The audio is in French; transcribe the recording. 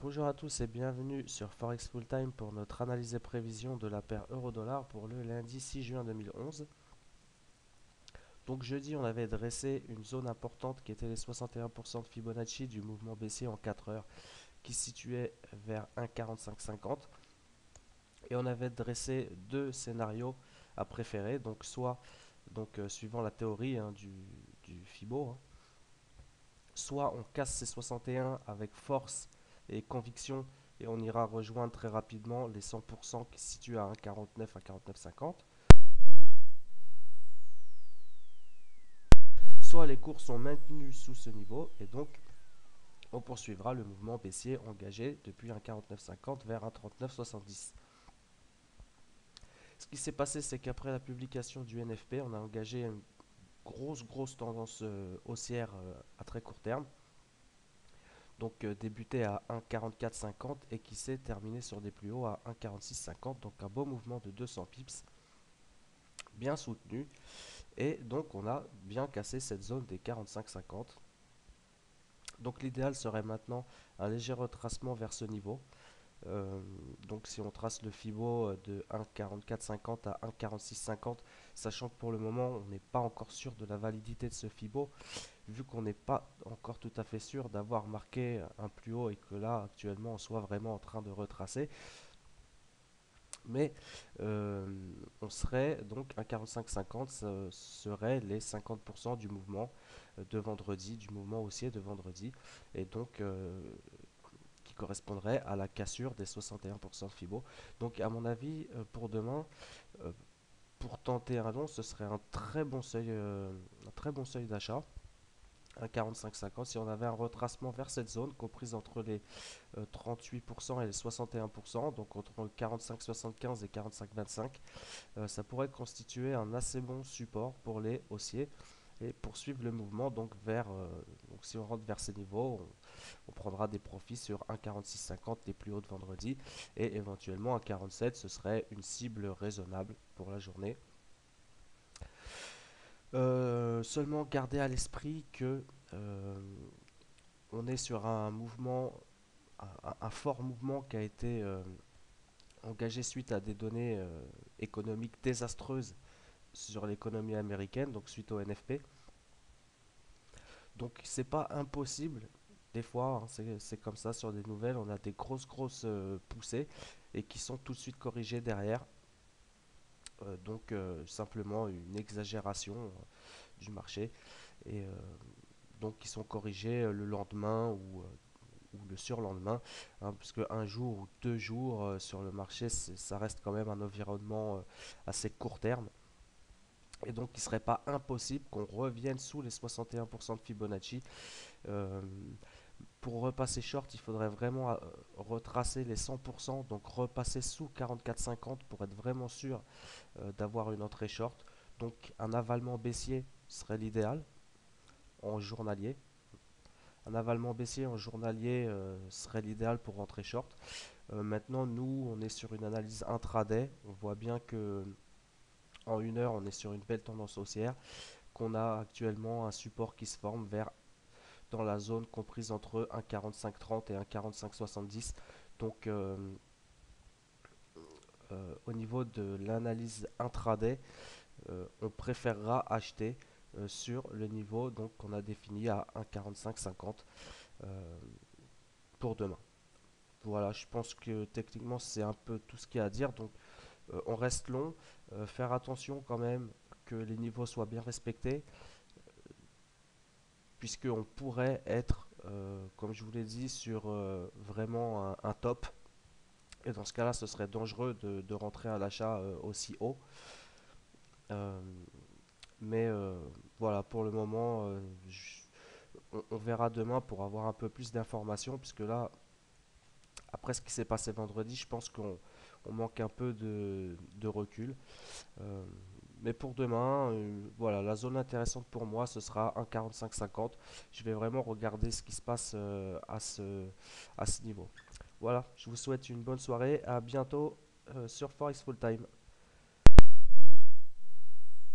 Bonjour à tous et bienvenue sur Forex Full Time pour notre analyse et prévision de la paire euro-dollar pour le lundi 6 juin 2011. Donc jeudi, on avait dressé une zone importante qui était les 61% de Fibonacci du mouvement baissier en 4 heures qui se situait vers 1,4550 et on avait dressé deux scénarios à préférer, donc soit suivant la théorie du Fibo, soit on casse ces 61 avec force et conviction et on ira rejoindre très rapidement les 100% qui se situent à 1,49 à 49,50. Soit les cours sont maintenus sous ce niveau et donc on poursuivra le mouvement baissier engagé depuis 1,49,50 vers 1,39,70. Ce qui s'est passé, c'est qu'après la publication du NFP, on a engagé une grosse tendance haussière à très court terme, donc débuté à 1,4450 et qui s'est terminé sur des plus hauts à 1,4650, donc un beau mouvement de 200 pips bien soutenu, et donc on a bien cassé cette zone des 45,50. Donc l'idéal serait maintenant un léger retracement vers ce niveau. Donc si on trace le Fibo de 1,4450 à 1,4650, sachant que pour le moment on n'est pas encore sûr de la validité de ce Fibo, vu qu'on n'est pas encore tout à fait sûr d'avoir marqué un plus haut et que là actuellement on soit vraiment en train de retracer. Mais on serait donc un 45-50, ce serait les 50% du mouvement de vendredi, du mouvement haussier de vendredi, et donc qui correspondrait à la cassure des 61% de Fibo. Donc à mon avis, pour demain, euh, pour tenter un long, ce serait un très bon seuil d'achat. Un 45-50, si on avait un retracement vers cette zone comprise entre les 38% et les 61%, donc entre 45-75 et 45-25, ça pourrait constituer un assez bon support pour les haussiers et poursuivre le mouvement donc si on rentre vers ces niveaux, on prendra des profits sur 1,4650 les plus hauts de vendredi et éventuellement 1,47, ce serait une cible raisonnable pour la journée. Seulement garder à l'esprit que euh, on est sur un mouvement, un fort mouvement qui a été engagé suite à des données économiques désastreuses sur l'économie américaine, donc suite au NFP. Donc c'est pas impossible. Des fois, hein, c'est comme ça sur des nouvelles, on a des grosses poussées et qui sont tout de suite corrigées derrière. Simplement une exagération du marché et donc qui sont corrigées le lendemain ou le surlendemain, hein, parce que un jour ou 2 jours sur le marché, ça reste quand même un environnement assez court terme. Et donc, il ne serait pas impossible qu'on revienne sous les 61% de Fibonacci. Euh, pour repasser short, il faudrait vraiment retracer les 100%, donc repasser sous 44,50 pour être vraiment sûr d'avoir une entrée short. Donc, un avalement baissier serait l'idéal en journalier. Un avalement baissier en journalier serait l'idéal pour rentrer short. Maintenant, nous, on est sur une analyse intraday. On voit bien que en 1 heure, on est sur une belle tendance haussière, qu'on a actuellement un support qui se forme vers dans la zone comprise entre 1,4530 et 1,4570. Donc, au niveau de l'analyse intraday, on préférera acheter sur le niveau donc qu'on a défini à 1,4550 pour demain. Voilà, je pense que techniquement c'est un peu tout ce qu'il y a à dire. Donc on reste long, faire attention quand même que les niveaux soient bien respectés, puisqu'on pourrait être, comme je vous l'ai dit, sur vraiment un top. Et dans ce cas-là, ce serait dangereux de rentrer à l'achat aussi haut. Euh, mais voilà, pour le moment, on verra demain pour avoir un peu plus d'informations, puisque là, après ce qui s'est passé vendredi, je pense qu'on manque un peu de recul. Euh, mais pour demain, voilà, la zone intéressante pour moi, ce sera 1,4550. Je vais vraiment regarder ce qui se passe à ce niveau. Voilà, je vous souhaite une bonne soirée. À bientôt sur Forex Full Time.